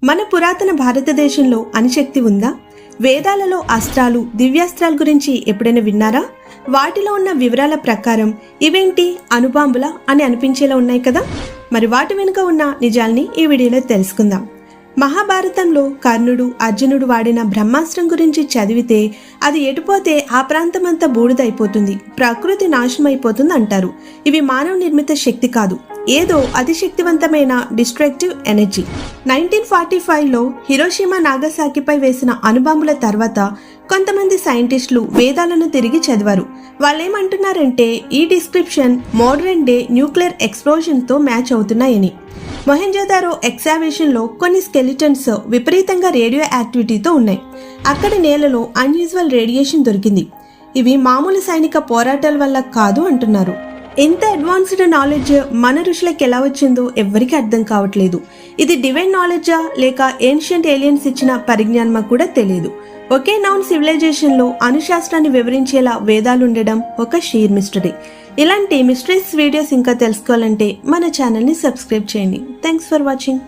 మన పురాతన భారతదేశంలో అణుశక్తి ఉందా? వేదాలలో అస్త్రాలు, దివ్యాస్త్రాల గురించి ఎప్పుడైనా విన్నారా? వాటిలో ఉన్న వివరాల ప్రకారం ఇవేంటి అణుబాంబులా అని అనిపించేలా ఉన్నాయి కదా. మరి వాటి వెనుక ఉన్న నిజాల్ని ఈ వీడియోలో తెలుసుకుందాం. మహాభారతంలో కర్ణుడు, అర్జునుడు వాడిన బ్రహ్మాస్త్రం గురించి చదివితే అది ఎటుపోతే ఆ ప్రాంతమంతా బూడిదైపోతుంది, ప్రకృతి నాశనం అయిపోతుంది అంటారు. ఇవి మానవ నిర్మిత శక్తి కాదు, ఏదో అతిశక్తివంతమైన డిస్ట్రక్టివ్ ఎనర్జీ. 1945లో హిరోషిమా నాగసాకిపై వేసిన అణుబాంబుల తర్వాత కొంతమంది సైంటిస్టులు వేదాలను తిరిగి చదివారు. వాళ్ళేమంటున్నారంటే ఈ డిస్క్రిప్షన్ మోడర్న్ డే న్యూక్లియర్ ఎక్స్ప్లోజన్తో మ్యాచ్ అవుతున్నాయని. మొహెంజోదారో ఎక్సావేషన్లో కొన్ని స్కెలిటన్స్ విపరీతంగా రేడియో యాక్టివిటీతో ఉన్నాయి. అక్కడి నేలలో అన్యూజువల్ రేడియేషన్ దొరికింది. ఇవి మామూలు సైనిక పోరాటాల వల్ల కాదు అంటున్నారు. ఎంత అడ్వాన్స్డ్ నాలెడ్జ్ మన ఋషులకు ఎలా వచ్చిందో ఎవ్వరికీ అర్థం కావట్లేదు. ఇది డివైన్ నాలెడ్జా లేక ఏన్షియంట్ ఏలియన్స్ ఇచ్చిన పరిజ్ఞానమా కూడా తెలియదు. ఒకే నౌన్ సివిలైజేషన్లో అణుశాస్త్రాన్ని వివరించేలా వేదాలుండడం ఒక షీర్ మిస్టరీ. ఇలాంటి మిస్టరీస్ వీడియోస్ ఇంకా తెలుసుకోవాలంటే మన ఛానల్ని సబ్స్క్రైబ్ చేయండి. Thanks for watching.